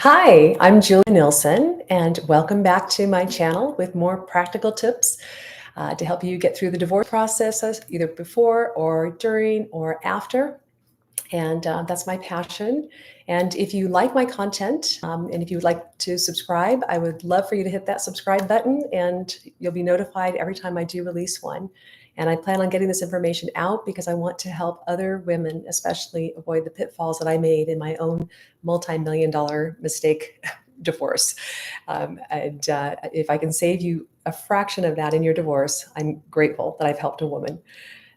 Hi, I'm Julia Nilsson, and welcome back to my channel with more practical tips to help you get through the divorce process, either before or during or after. And that's my passion. And if you like my content and if you would like to subscribe, I would love for you to hit that subscribe button and you'll be notified every time I do release one. And I plan on getting this information out because I want to help other women, especially, avoid the pitfalls that I made in my own multi-million-dollar mistake divorce. And if I can save you a fraction of that in your divorce, I'm grateful that I've helped a woman.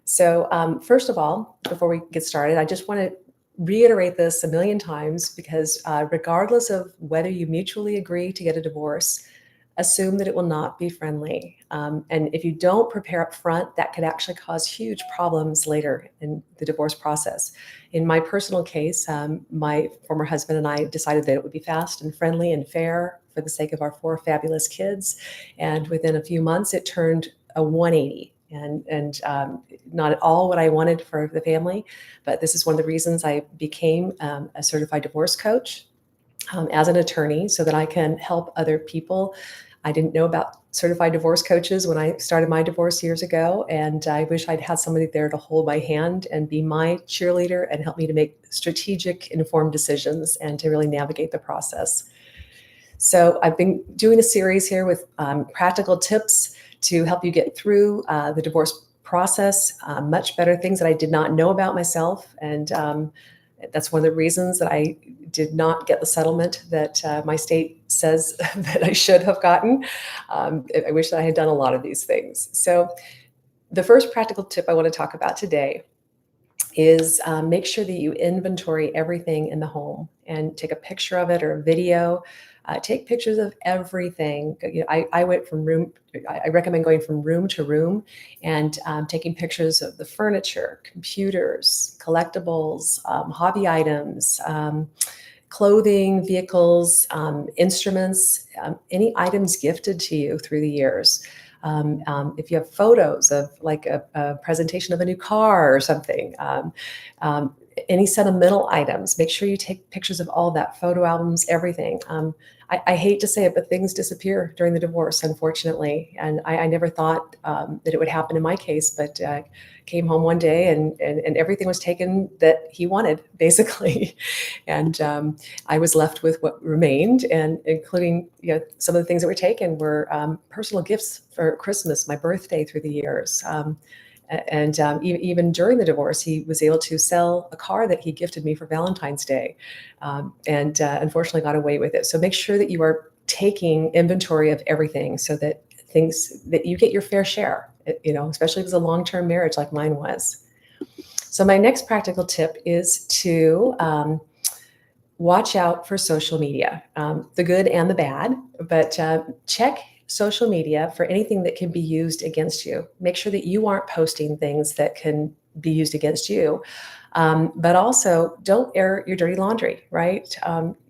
So first of all, before we get started, I just want to reiterate this a million times because regardless of whether you mutually agree to get a divorce, assume that it will not be friendly. And if you don't prepare up front, that could actually cause huge problems later in the divorce process. In my personal case, my former husband and I decided that it would be fast and friendly and fair for the sake of our 4 fabulous kids. And within a few months, it turned a 180. And not at all what I wanted for the family, but this is one of the reasons I became a certified divorce coach as an attorney so that I can help other people. I didn't know about certified divorce coaches when I started my divorce years ago, and I wish I'd had somebody there to hold my hand and be my cheerleader and help me to make strategic, informed decisions and to really navigate the process. So I've been doing a series here with practical tips to help you get through the divorce process, much better things that I did not know about myself. And that's one of the reasons that I did not get the settlement that my state says that I should have gotten. I wish that I had done a lot of these things. So the first practical tip I want to talk about today is make sure that you inventory everything in the home and take a picture of it or a video. Take pictures of everything. I went from room. I recommend going from room to room and taking pictures of the furniture, computers, collectibles, hobby items, clothing, vehicles, instruments, any items gifted to you through the years. If you have photos of like a presentation of a new car or something, any sentimental items, make sure you take pictures of all that, photo albums, everything. I hate to say it, but things disappear during the divorce, unfortunately. And I never thought that it would happen in my case, but came home one day and everything was taken that he wanted, basically. And I was left with what remained, and including some of the things that were taken were personal gifts for Christmas, my birthday, through the years. And even during the divorce, he was able to sell a car that he gifted me for Valentine's Day, and unfortunately got away with it. So make sure that you are taking inventory of everything so that you get your fair share, especially if it's a long-term marriage like mine was. So my next practical tip is to watch out for social media, the good and the bad, but check social media for anything that can be used against you. Make sure that you aren't posting things that can be used against you. But also don't air your dirty laundry, right?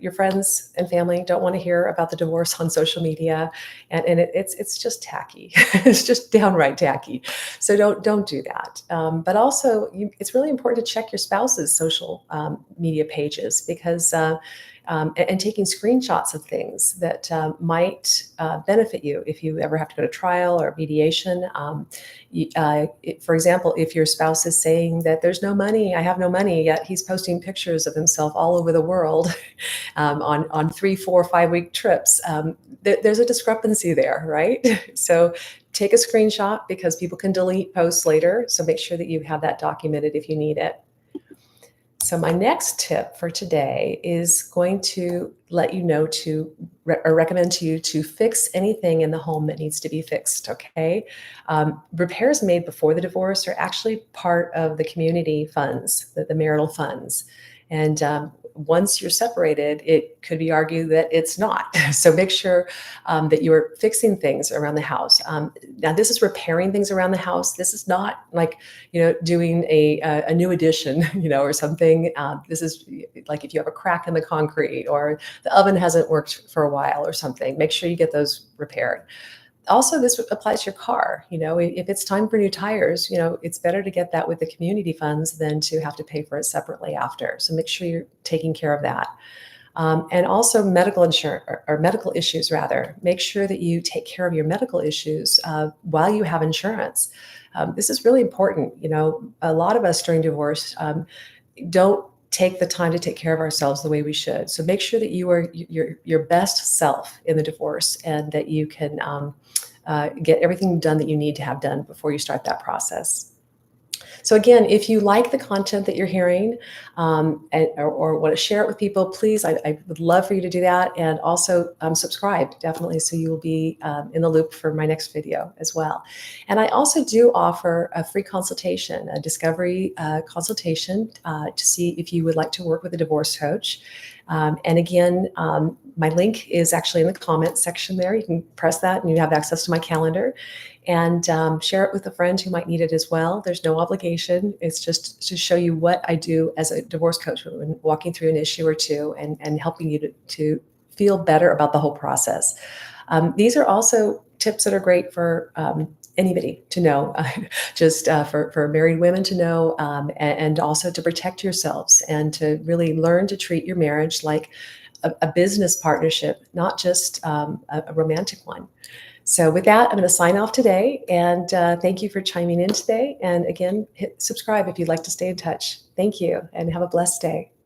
Your friends and family don't want to hear about the divorce on social media, and it's just tacky. It's just downright tacky. So don't do that. But also, it's really important to check your spouse's social media pages because. And taking screenshots of things that might benefit you if you ever have to go to trial or mediation. For example, if your spouse is saying that there's no money, I have no money, yet he's posting pictures of himself all over the world on 3, 4, 5-week trips, there's a discrepancy there, right? So take a screenshot because people can delete posts later. So make sure that you have that documented if you need it. So my next tip for today is going to let you know or recommend to you to fix anything in the home that needs to be fixed, okay? Repairs made before the divorce are actually part of the community funds, the marital funds. And once you're separated, it could be argued that it's not. So make sure that you're fixing things around the house. Now, this is repairing things around the house. This is not like, doing a new addition, or something. This is like if you have a crack in the concrete or the oven hasn't worked for a while or something, make sure you get those repaired. Also, this applies to your car. If it's time for new tires, it's better to get that with the community funds than to have to pay for it separately after. So make sure you're taking care of that. And also medical insurance or medical issues rather. Make sure that you take care of your medical issues while you have insurance. This is really important. You know, a lot of us during divorce don't take the time to take care of ourselves the way we should. So make sure that you are your best self in the divorce, and that you can get everything done that you need to have done before you start that process. So again, if you like the content that you're hearing, or want to share it with people, please, I would love for you to do that. And also subscribe, definitely, so you will be in the loop for my next video as well. And I also do offer a free consultation, a discovery consultation, to see if you would like to work with a divorce coach. And again, my link is actually in the comments section there. You can press that and you have access to my calendar, and share it with a friend who might need it as well. There's no obligation. It's just to show you what I do as a divorce coach when walking through an issue or two, and helping you to feel better about the whole process. These are also tips that are great for anybody to know, just for married women to know, and also to protect yourselves and to really learn to treat your marriage like a business partnership, not just a romantic one. So with that, I'm going to sign off today, and thank you for chiming in today. And again, hit subscribe if you'd like to stay in touch. Thank you, and have a blessed day.